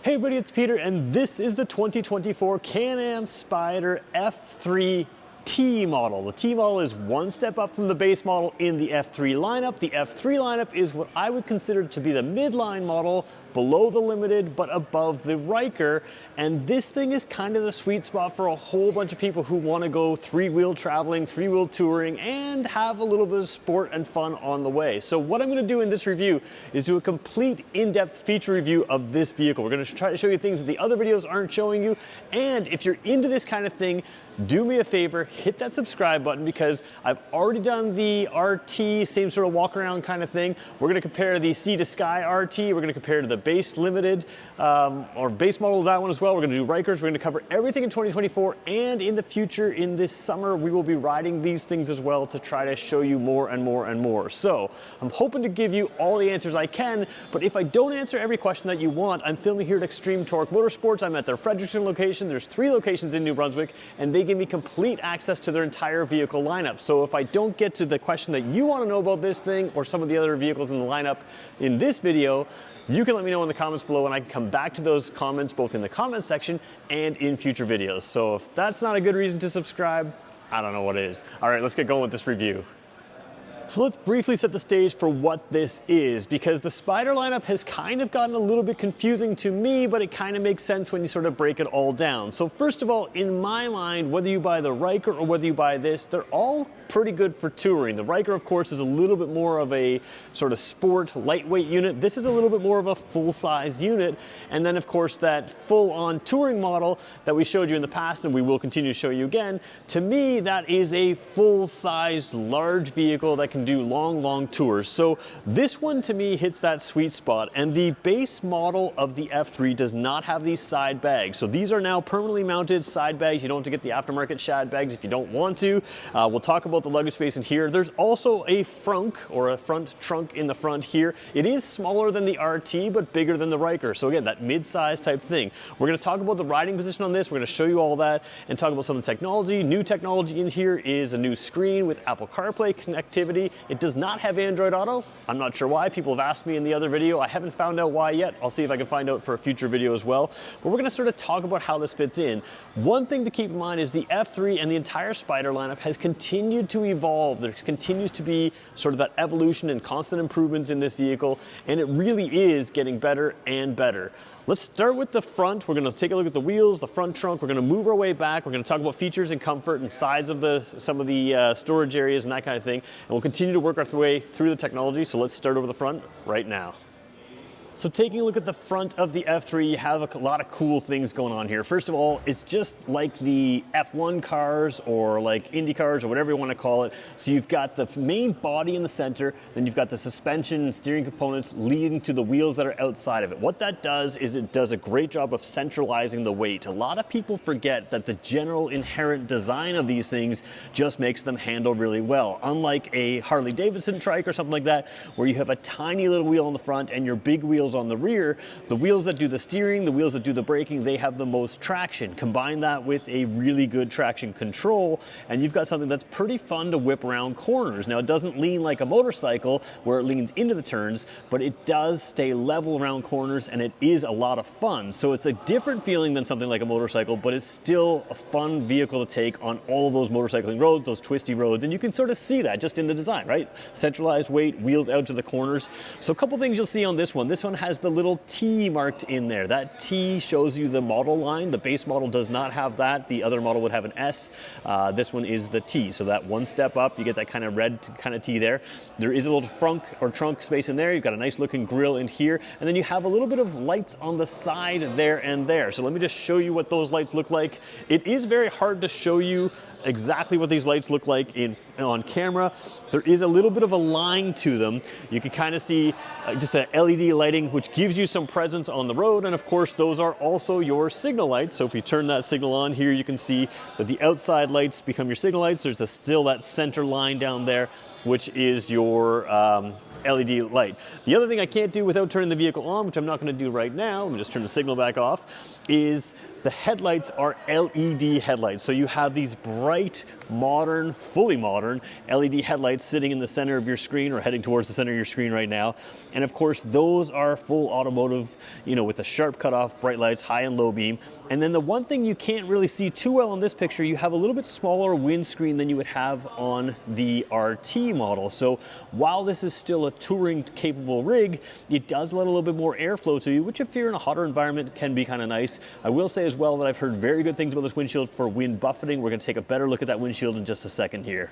Hey everybody, it's Peter, and this is the 2024 Can Am Spyder F3 T model. The T model is one step up from the base model in the F3 lineup. The F3 lineup is what I would consider to be the midline model, below the Limited, but above the Riker. And this thing is kind of the sweet spot for a whole bunch of people who want to go three-wheel traveling, three-wheel touring, and have a little bit of sport and fun on the way. So what I'm going to do in this review is do a complete in-depth feature review of this vehicle. We're going to try to show you things that the other videos aren't showing you. And if you're into this kind of thing, do me a favor, hit that subscribe button, because I've already done the RT, same sort of walk around kind of thing. We're going to compare the Sea to Sky RT. We're going to compare to the base Limited or base model of that one as well. We're going to do Rikers. We're going to cover everything in 2024, and in the future, in this summer, we will be riding these things as well to try to show you more and more and more. So I'm hoping to give you all the answers I can, but if I don't answer every question that you want, I'm filming here at Extreme Torque Motorsports. I'm at their Fredericton location. There's 3 locations in New Brunswick, and they give me complete access to their entire vehicle lineup. So if I don't get to the question that you want to know about this thing or some of the other vehicles in the lineup in this video, you can let me know in the comments below, and I can come back to those comments both in the comments section and in future videos. So if that's not a good reason to subscribe, I don't know what is. All right, let's get going with this review. So let's briefly set the stage for what this is, because the Spyder lineup has kind of gotten a little bit confusing to me, but it kind of makes sense when you sort of break it all down. So first of all, in my mind, whether you buy the Riker or whether you buy this, they're all pretty good for touring. The Riker, of course, is a little bit more of a sort of sport, lightweight unit. This is a little bit more of a full-size unit. And then, of course, that full-on touring model that we showed you in the past, and we will continue to show you again, to me, that is a full-size, large vehicle that can do long tours. So this one to me hits that sweet spot, and the base model of the F3 does not have these side bags. So these are now permanently mounted side bags. You don't have to get the aftermarket shad bags if you don't want to. We'll talk about the luggage space in here. There's also a frunk, or a front trunk in the front here. It is smaller than the RT, but bigger than the Riker. So again, that mid-size type thing. We're going to talk about the riding position on this. We're going to show you all that and talk about some of the technology. New technology in here is a new screen with Apple CarPlay connectivity. It does not have Android Auto. I'm not sure why. People have asked me in the other video. I haven't found out why yet. I'll see if I can find out for a future video as well. But we're going to sort of talk about how this fits in. One thing to keep in mind is the F3 and the entire Spyder lineup has continued to evolve. There continues to be sort of that evolution and constant improvements in this vehicle, and it really is getting better and better. Let's start with the front. We're going to take a look at the wheels, the front trunk. We're going to move our way back. We're going to talk about features and comfort and size of some of the storage areas and that kind of thing. And we'll continue to work our way through the technology. So let's start over the front right now. So taking a look at the front of the F3, you have a lot of cool things going on here. First of all, it's just like the F1 cars or like Indy cars or whatever you want to call it. So you've got the main body in the center, then you've got the suspension and steering components leading to the wheels that are outside of it. What that does is it does a great job of centralizing the weight. A lot of people forget that the general inherent design of these things just makes them handle really well. Unlike a Harley Davidson trike or something like that, where you have a tiny little wheel on the front and your big wheels on the rear, the wheels that do the steering, the wheels that do the braking, they have the most traction. Combine that with a really good traction control, and you've got something that's pretty fun to whip around corners. Now, it doesn't lean like a motorcycle where it leans into the turns, but it does stay level around corners, and it is a lot of fun. So it's a different feeling than something like a motorcycle, but it's still a fun vehicle to take on all of those motorcycling roads, those twisty roads, and you can sort of see that just in the design, right? Centralized weight, wheels out to the corners. So a couple things you'll see on this one. This one has the little T marked in there. That T shows you the model line. The base model does not have that. The other model would have an S. This one is the T. So that one step up, you get that kind of red kind of T there. There is a little frunk or trunk space in there. You've got a nice looking grille in here. And then you have a little bit of lights on the side there and there. So let me just show you what those lights look like. It is very hard to show you exactly what these lights look like on camera. There is a little bit of a line to them. You can kind of see just a LED lighting, which gives you some presence on the road. And of course, those are also your signal lights. So if you turn that signal on here, you can see that the outside lights become your signal lights. There's still that center line down there, which is your LED light. The other thing I can't do without turning the vehicle on, which I'm not going to do right now, let me just turn the signal back off, is the headlights are LED headlights. So you have these bright, modern, fully modern LED headlights sitting in the center of your screen or heading towards the center of your screen right now. And of course, those are full automotive, you know, with the sharp cutoff, bright lights, high and low beam. And then the one thing you can't really see too well in this picture, you have a little bit smaller windscreen than you would have on the RT model. So while this is still a touring capable rig, it does let a little bit more airflow to you, which if you're in a hotter environment can be kind of nice. I will say as well that I've heard very good things about this windshield for wind buffeting. We're going to take a better look at that windshield in just a second here.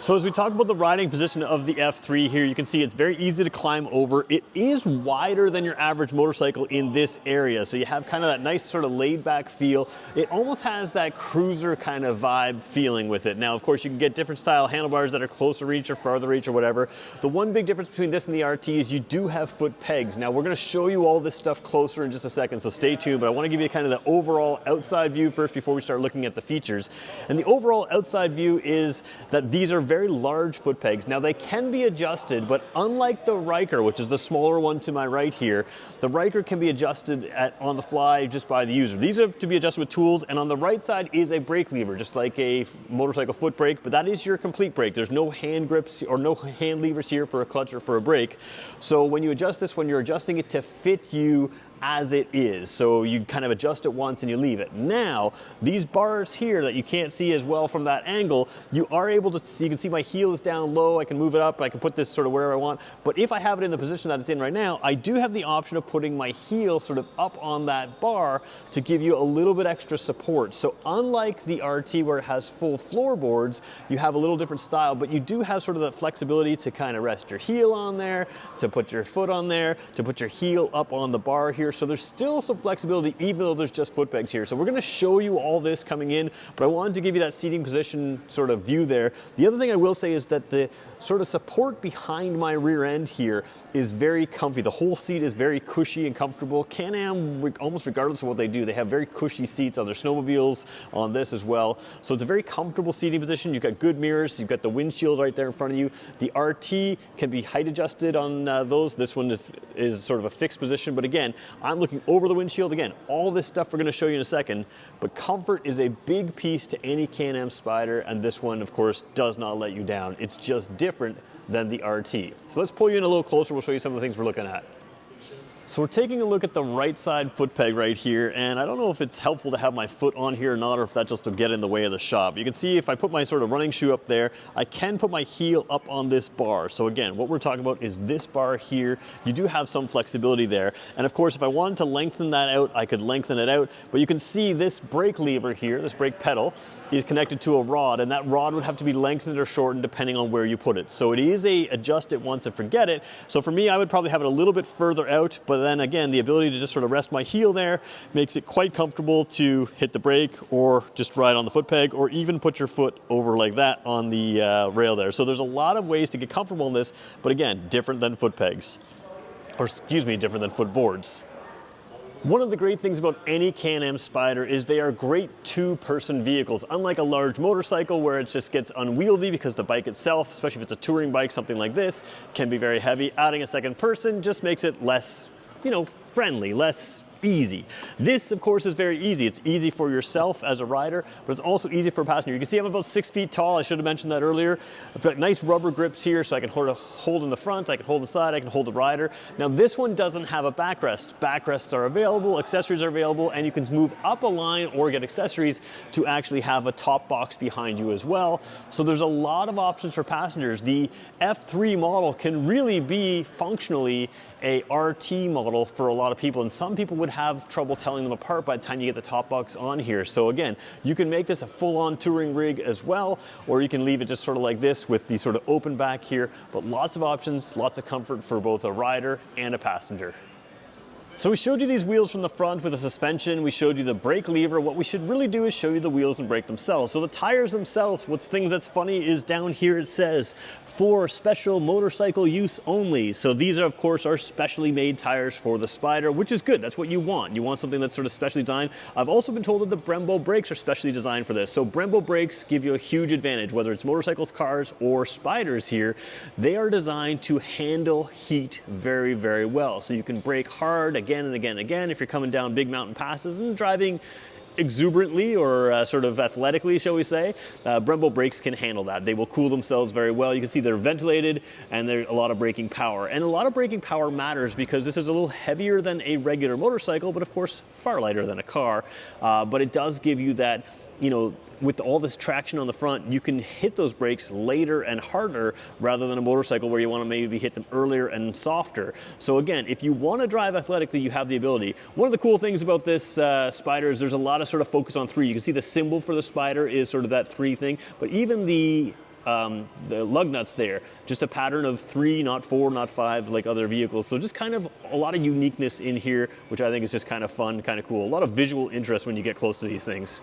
So as we talk about the riding position of the F3 here, you can see it's very easy to climb over. It is wider than your average motorcycle in this area. So you have kind of that nice sort of laid back feel. It almost has that cruiser kind of vibe feeling with it. Now, of course, you can get different style handlebars that are closer reach or farther reach or whatever. The one big difference between this and the RT is you do have foot pegs. Now, we're going to show you all this stuff closer in just a second, so stay tuned. But I want to give you kind of the overall outside view first before we start looking at the features. And the overall outside view is that these are very large foot pegs. Now they can be adjusted, but unlike the Riker, which is the smaller one to my right here, the Riker can be adjusted on the fly just by the user. These are to be adjusted with tools, and on the right side is a brake lever, just like a motorcycle foot brake, but that is your complete brake. There's no hand grips or no hand levers here for a clutch or for a brake. So when you adjust this, when you're adjusting it to fit you as it is. So you kind of adjust it once and you leave it. Now, these bars here that you can't see as well from that angle, you are able to see, you can see my heel is down low, I can move it up, I can put this sort of wherever I want. But if I have it in the position that it's in right now, I do have the option of putting my heel sort of up on that bar to give you a little bit extra support. So unlike the RT where it has full floorboards, you have a little different style, but you do have sort of that flexibility to kind of rest your heel on there, to put your foot on there, to put your heel up on the bar here. So there's still some flexibility even though there's just foot pegs here. So we're going to show you all this coming in, but I wanted to give you that seating position sort of view there. The other thing I will say is that the sort of support behind my rear end here is very comfy. The whole seat is very cushy and comfortable. Can Am, almost regardless of what they do, they have very cushy seats on their snowmobiles, on this as well. So it's a very comfortable seating position. You've got good mirrors, you've got the windshield right there in front of you. The RT can be height adjusted on those. This one is sort of a fixed position, but again, I'm looking over the windshield. Again, all this stuff we're going to show you in a second, but comfort is a big piece to any Can Am Spyder, and this one, of course, does not let you down. It's just different than the RT. So let's pull you in a little closer. We'll show you some of the things we're looking at. So we're taking a look at the right side foot peg right here, and I don't know if it's helpful to have my foot on here or not, or if that just will get in the way of the shop. You can see if I put my sort of running shoe up there, I can put my heel up on this bar. So again, what we're talking about is this bar here. You do have some flexibility there. And of course, if I wanted to lengthen that out, I could lengthen it out. But you can see this brake lever here, this brake pedal, is connected to a rod, and that rod would have to be lengthened or shortened depending on where you put it. So it is a adjust it once and forget it. So for me, I would probably have it a little bit further out, but then again, the ability to just sort of rest my heel there makes it quite comfortable to hit the brake or just ride on the foot peg, or even put your foot over like that on the rail there. So there's a lot of ways to get comfortable in this, but again, different than foot pegs, or excuse me, different than foot boards. One of the great things about any Can Am Spyder is they are great two-person vehicles. Unlike a large motorcycle where it just gets unwieldy because the bike itself, especially if it's a touring bike, something like this, can be very heavy. Adding a second person just makes it less, you know, friendly, less easy. This, of course, is very easy. It's easy for yourself as a rider, but it's also easy for a passenger. You can see I'm about 6 feet tall. I should have mentioned that earlier. I've got nice rubber grips here, so I can hold in the front, I can hold the side, I can hold the rider. Now, this one doesn't have a backrest. Backrests are available, accessories are available, and you can move up a line or get accessories to actually have a top box behind you as well. So there's a lot of options for passengers. The F3 model can really be functionally a RT model for a lot of people, and some people would have trouble telling them apart by the time you get the top box on here. So again, you can make this a full-on touring rig as well, or you can leave it just sort of like this with the sort of open back here, but lots of options, lots of comfort for both a rider and a passenger. So we showed you these wheels from the front with a suspension. We showed you the brake lever. What we should really do is show you the wheels and brake themselves. So the tires themselves, what's thing that's funny is down here it says for special motorcycle use only. So these are, of course, are specially made tires for the Spyder, which is good. That's what you want. You want something that's sort of specially designed. I've also been told that the Brembo brakes are specially designed for this. So Brembo brakes give you a huge advantage, whether it's motorcycles, cars, or Spyders here. They are designed to handle heat very, very well. So you can brake hard again and again and again if you're coming down big mountain passes and driving exuberantly or sort of athletically, shall we say. Brembo brakes can handle that. They will cool themselves very well. You can see they're ventilated and there's a lot of braking power. And a lot of braking power matters because this is a little heavier than a regular motorcycle, but of course far lighter than a car. But it does give you that, you know, with all this traction on the front, you can hit those brakes later and harder rather than a motorcycle where you want to maybe hit them earlier and softer. So again, if you want to drive athletically, you have the ability. One of the cool things about this Spyder is there's a lot of sort of focus on 3. You can see the symbol for the Spyder is sort of that 3 thing, but even the lug nuts there, just a pattern of 3, not 4, not 5 like other vehicles. So just kind of a lot of uniqueness in here, which I think is just kind of fun, kind of cool. A lot of visual interest when you get close to these things.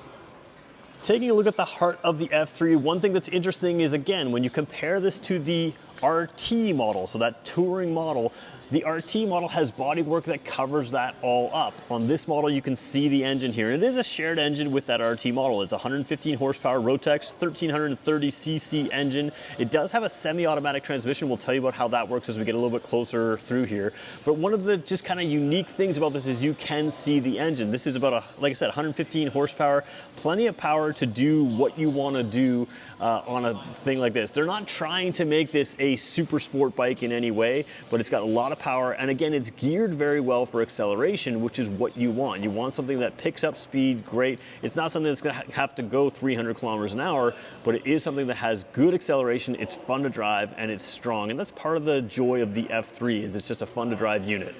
Taking a look at the heart of the F3, one thing that's interesting is, again, when you compare this to the RT model, so that touring model, the RT model has bodywork that covers that all up. On this model, you can see the engine here. It is a shared engine with that RT model. It's a 115 horsepower Rotex, 1330 cc engine. It does have a semi-automatic transmission. We'll tell you about how that works as we get a little bit closer through here. But one of the just kind of unique things about this is you can see the engine. This is about, like I said, 115 horsepower, plenty of power to do what you want to do on a thing like this. They're not trying to make this a super sport bike in any way, but it's got a lot of power, and again, it's geared very well for acceleration, which is what you want. You want something that picks up speed great. It's not something that's going to have to go 300 kilometers an hour, but it is something that has good acceleration, it's fun to drive, and it's strong, and that's part of the joy of the F3, is it's just a fun to drive unit.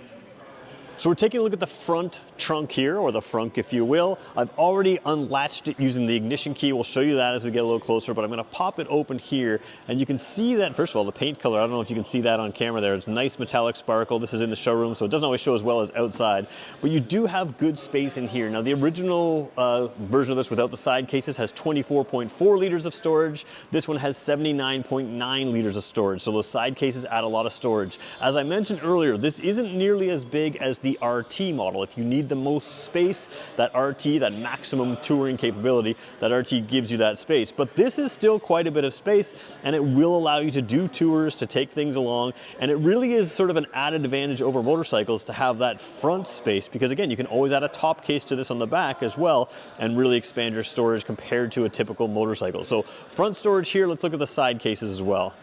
So we're taking a look at the front trunk here, or the frunk if you will. I've already unlatched it using the ignition key. We'll show you that as we get a little closer, but I'm gonna pop it open here, and you can see that, first of all, the paint color, I don't know if you can see that on camera there, it's nice metallic sparkle. This is in the showroom, so it doesn't always show as well as outside, but you do have good space in here. Now the original version of this without the side cases has 24.4 liters of storage. This one has 79.9 liters of storage, so those side cases add a lot of storage. As I mentioned earlier, this isn't nearly as big as the RT model. If you need the most space, that RT, that maximum touring capability, that RT gives you that space. But this is still quite a bit of space, and it will allow you to do tours, to take things along, and it really is sort of an added advantage over motorcycles to have that front space, because again, you can always add a top case to this on the back as well and really expand your storage compared to a typical motorcycle. So front storage here, let's look at the side cases as well.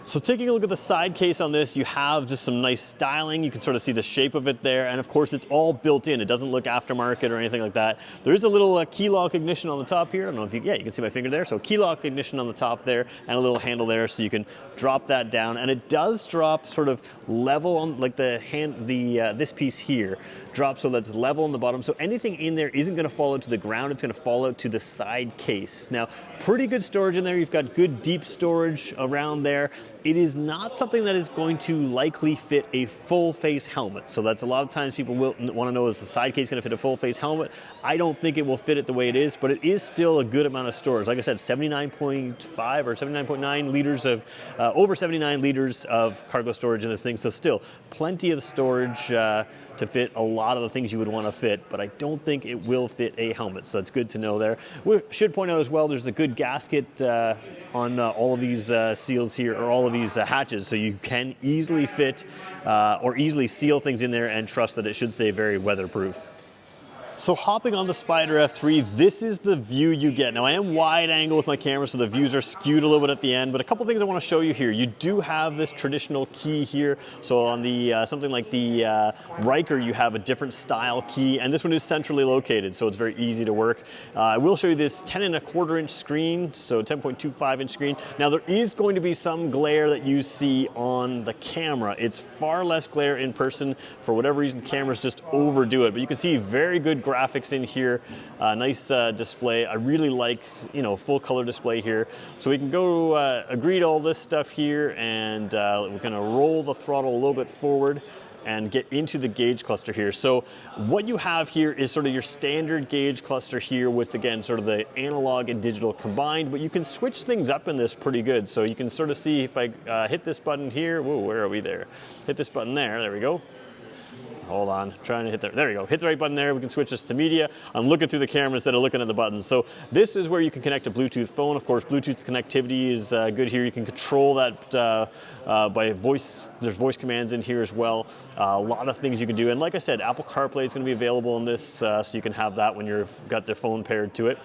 So taking a look at the side case on this, you have just some nice styling. You can sort of see the shape of it there. And of course, it's all built in. It doesn't look aftermarket or anything like that. There is a little key lock ignition on the top here. I don't know if you, yeah, you can see my finger there. So key lock ignition on the top there and a little handle there so you can drop that down. And it does drop sort of level on like the this piece here drops so that's level on the bottom. So anything in there isn't gonna fall out to the ground. It's gonna fall out to the side case. Now, pretty good storage in there. You've got good deep storage around there. It is not something that is going to likely fit a full face helmet. So that's a lot of times people will want to know, is the side case going to fit a full face helmet? I don't think it will fit it the way it is, but it is still a good amount of storage. Like I said, 79.5 or 79.9 liters of, over 79 liters of cargo storage in this thing. So still plenty of storage to fit a lot of the things you would want to fit, but I don't think it will fit a helmet. So it's good to know there. We should point out as well, there's a good gasket on all of these seals here, or all of these hatches, so you can easily fit or easily seal things in there and trust that it should stay very weatherproof. So hopping on the Spyder F3, this is the view you get. Now I am wide angle with my camera, so the views are skewed a little bit at the end, but a couple things I want to show you here. You do have this traditional key here. So on the something like the Riker, you have a different style key, and this one is centrally located, so it's very easy to work. I will show you this 10.25 inch screen, so 10.25 inch screen. Now there is going to be some glare that you see on the camera. It's far less glare in person. For whatever reason, cameras just overdo it, but you can see very good graphics in here, nice display. I really like, you know, full color display here. So we can go agree to all this stuff here, and we're gonna roll the throttle a little bit forward, and get into the gauge cluster here. So what you have here is sort of your standard gauge cluster here with, again, sort of the analog and digital combined, but you can switch things up in this pretty good. So you can sort of see if I hit this button here, whoa, where are we there? Hit this button there we go. Hold on, trying to hit there. There we go. Hit the right button there. We can switch this to media. I'm looking through the camera instead of looking at the buttons. So this is where you can connect a Bluetooth phone. Of course, Bluetooth connectivity is good here. You can control that by voice. There's voice commands in here as well. A lot of things you can do. And like I said, Apple CarPlay is going to be available in this, so you can have that when you've got the phone paired to it.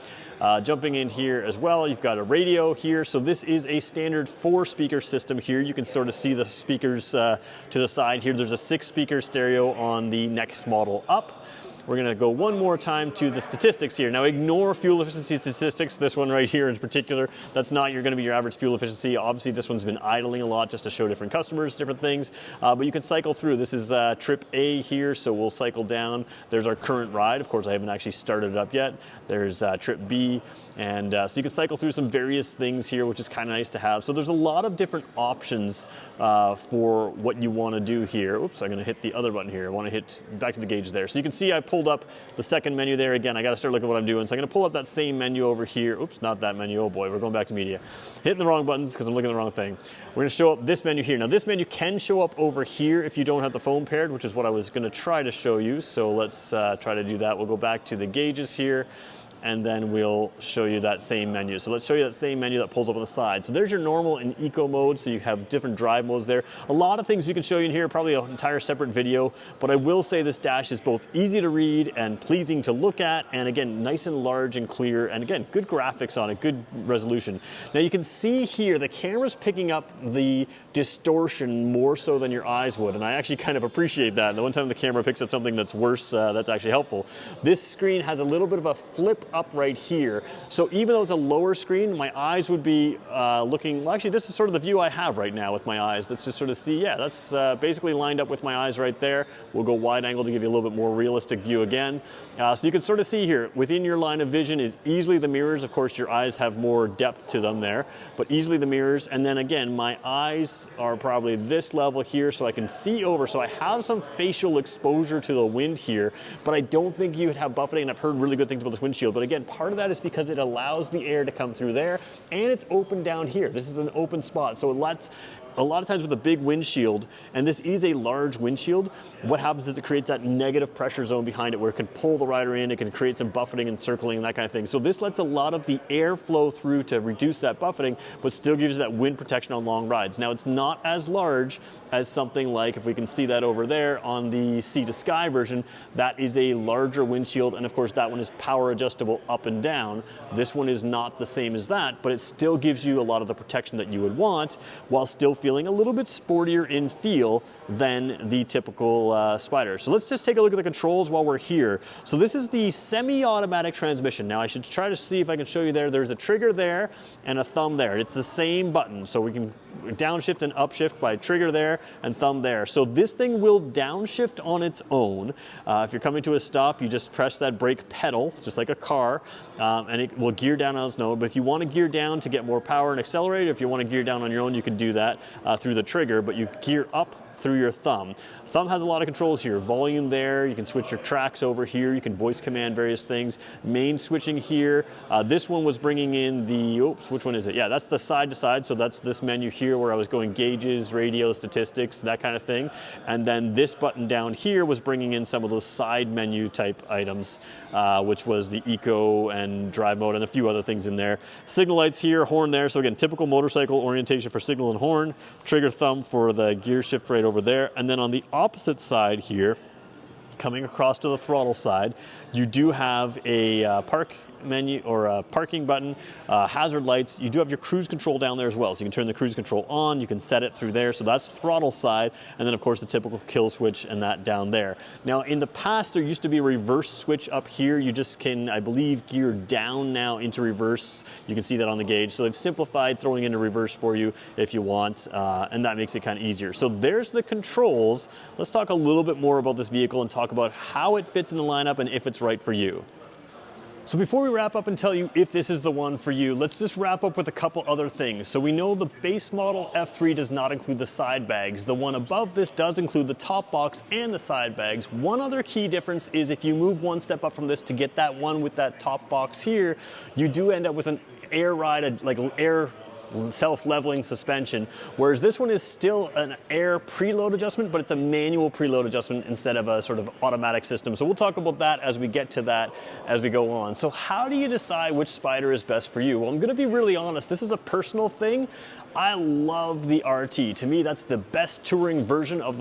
Jumping in here as well, you've got a radio here. So this is a standard 4-speaker system here. You can sort of see the speakers to the side here. There's a 6-speaker stereo on the next model up. We're going to go one more time to the statistics here. Now ignore fuel efficiency statistics, this one right here in particular. That's not going to be your average fuel efficiency. Obviously this one's been idling a lot just to show different customers, different things. But you can cycle through. This is trip A here, so we'll cycle down. There's our current ride. Of course, I haven't actually started it up yet. There's trip B. And so you can cycle through some various things here, which is kind of nice to have. So there's a lot of different options for what you want to do here. Oops, I'm going to hit the other button here. I want to hit back to the gauge there. So you can see I pulled up the second menu there. Again, I got to start looking at what I'm doing. So I'm going to pull up that same menu over here. Oops, not that menu. Oh boy, we're going back to media. Hitting the wrong buttons because I'm looking at the wrong thing. We're going to show up this menu here. Now this menu can show up over here if you don't have the phone paired, which is what I was going to try to show you. So let's try to do that. We'll go back to the gauges here, and then we'll show you that same menu. So let's show you that same menu that pulls up on the side. So there's your normal and eco mode, so you have different drive modes there. A lot of things we can show you in here, probably an entire separate video, but I will say this dash is both easy to read and pleasing to look at, and again, nice and large and clear, and again, good graphics on it, good resolution. Now you can see here, the camera's picking up the distortion more so than your eyes would, and I actually kind of appreciate that. And the one time the camera picks up something that's worse, that's actually helpful. This screen has a little bit of a flip up right here. So even though it's a lower screen, my eyes would be looking, well actually this is sort of the view I have right now with my eyes. Let's just sort of see, yeah, that's basically lined up with my eyes right there. We'll go wide angle to give you a little bit more realistic view again. So you can sort of see here, within your line of vision is easily the mirrors. Of course, your eyes have more depth to them there, but easily the mirrors. And then again, my eyes are probably this level here, so I can see over. So I have some facial exposure to the wind here, but I don't think you would have buffeting. And I've heard really good things about this windshield, but again, part of that is because it allows the air to come through there, and it's open down here. This is an open spot, so it lets, a lot of times with a big windshield, and this is a large windshield, what happens is it creates that negative pressure zone behind it where it can pull the rider in, it can create some buffeting and circling and that kind of thing. So this lets a lot of the air flow through to reduce that buffeting, but still gives you that wind protection on long rides. Now it's not as large as something like, if we can see that over there on the Sea to Sky version, that is a larger windshield, and of course that one is power adjustable up and down. This one is not the same as that, but it still gives you a lot of the protection that you would want while still feeling a little bit sportier in feel than the typical Spyder. So let's just take a look at the controls while we're here. So this is the semi-automatic transmission. Now I should try to see if I can show you there. There's a trigger there and a thumb there. It's the same button, so we can downshift and upshift by trigger there and thumb there. So this thing will downshift on its own. If you're coming to a stop, you just press that brake pedal, just like a car, and it will gear down on its own. But if you want to gear down to get more power and accelerate, if you want to gear down on your own, you can do that through the trigger, but you gear up through your thumb. Thumb has a lot of controls here. Volume there, you can switch your tracks over here, you can voice command various things. Main switching here. This one was bringing in the, oops, which one is it? Yeah, that's the side to side, so that's this menu here where I was going gauges, radio, statistics, that kind of thing. And then this button down here was bringing in some of those side menu type items, which was the eco and drive mode and a few other things in there. Signal lights here, horn there. So again, typical motorcycle orientation for signal and horn. Trigger thumb for the gear shift right over there. And then on the opposite side here, coming across to the throttle side, you do have a park menu or a parking button, hazard lights. You do have your cruise control down there as well. So you can turn the cruise control on, you can set it through there. So that's throttle side. And then of course the typical kill switch and that down there. Now in the past, there used to be a reverse switch up here. You just can, I believe, gear down now into reverse. You can see that on the gauge. So they've simplified throwing into reverse for you if you want, and that makes it kind of easier. So there's the controls. Let's talk a little bit more about this vehicle and talk about how it fits in the lineup and if it's right for you. So before we wrap up and tell you if this is the one for you, let's just wrap up with a couple other things. So we know the base model F3 does not include the side bags. The one above this does include the top box and the side bags. One other key difference is if you move one step up from this to get that one with that top box here, you do end up with an air ride, like air self-leveling suspension, whereas this one is still an air preload adjustment, but it's a manual preload adjustment instead of a sort of automatic system. So we'll talk about that as we get to that as we go on. So how do you decide which Spyder is best for you? Well, I'm gonna be really honest, this is a personal thing. I love the RT. To me, that's the best touring version of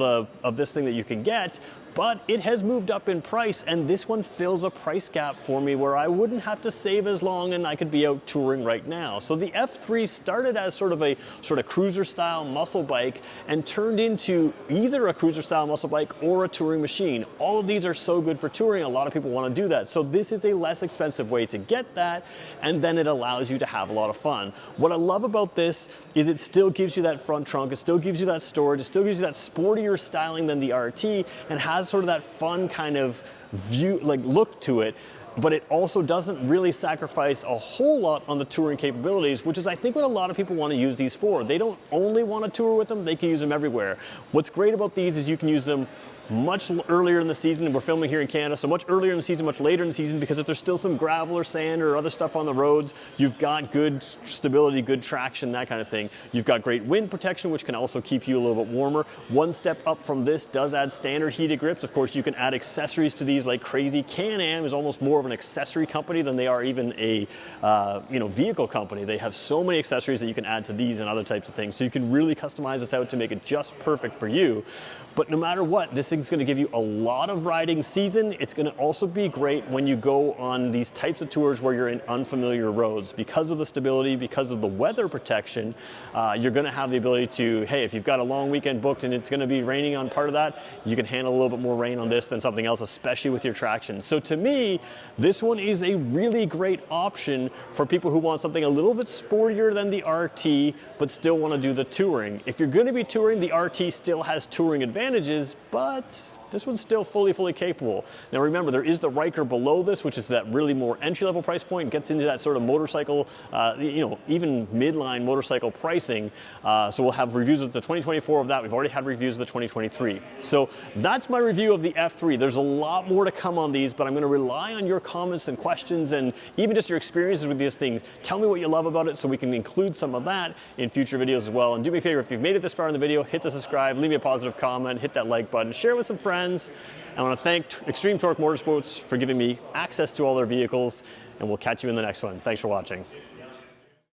this thing that you can get, but it has moved up in price, and this one fills a price gap for me where I wouldn't have to save as long and I could be out touring right now. So the F3 started as sort of cruiser style muscle bike and turned into either a cruiser style muscle bike or a touring machine. All of these are so good for touring, a lot of people want to do that. So this is a less expensive way to get that, and then it allows you to have a lot of fun. What I love about this is it still gives you that front trunk, it still gives you that storage, it still gives you that sportier styling than the RT, and has sort of that fun kind of view, like look to it, but it also doesn't really sacrifice a whole lot on the touring capabilities, which is I think what a lot of people want to use these for. They don't only want to tour with them, they can use them everywhere. What's great about these is you can use them much earlier in the season, and we're filming here in Canada, so much earlier in the season, much later in the season, because if there's still some gravel or sand or other stuff on the roads, you've got good stability, good traction, that kind of thing. You've got great wind protection, which can also keep you a little bit warmer. One step up from this does add standard heated grips. Of course, you can add accessories to these like crazy. Can Am is almost more of an accessory company than they are even a vehicle company. They have so many accessories that you can add to these and other types of things, so you can really customize this out to make it just perfect for you. But no matter what, this thing's gonna give you a lot of riding season. It's gonna also be great when you go on these types of tours where you're in unfamiliar roads. Because of the stability, because of the weather protection, you're gonna have the ability to, hey, if you've got a long weekend booked and it's gonna be raining on part of that, you can handle a little bit more rain on this than something else, especially with your traction. So to me, this one is a really great option for people who want something a little bit sportier than the RT, but still wanna do the touring. If you're gonna be touring, the RT still has touring advantages, but this one's still fully capable. Now remember, there is the Riker below this, which is that really more entry-level price point, gets into that sort of motorcycle, even midline motorcycle pricing. So we'll have reviews of the 2024 of that. We've already had reviews of the 2023. So that's my review of the F3. There's a lot more to come on these, but I'm gonna rely on your comments and questions and even just your experiences with these things. Tell me what you love about it so we can include some of that in future videos as well. And do me a favor, if you've made it this far in the video, hit the subscribe, leave me a positive comment, hit that like button, share it with some friends. I want to thank Extreme Torque Motorsports for giving me access to all their vehicles, and we'll catch you in the next one. Thanks for watching.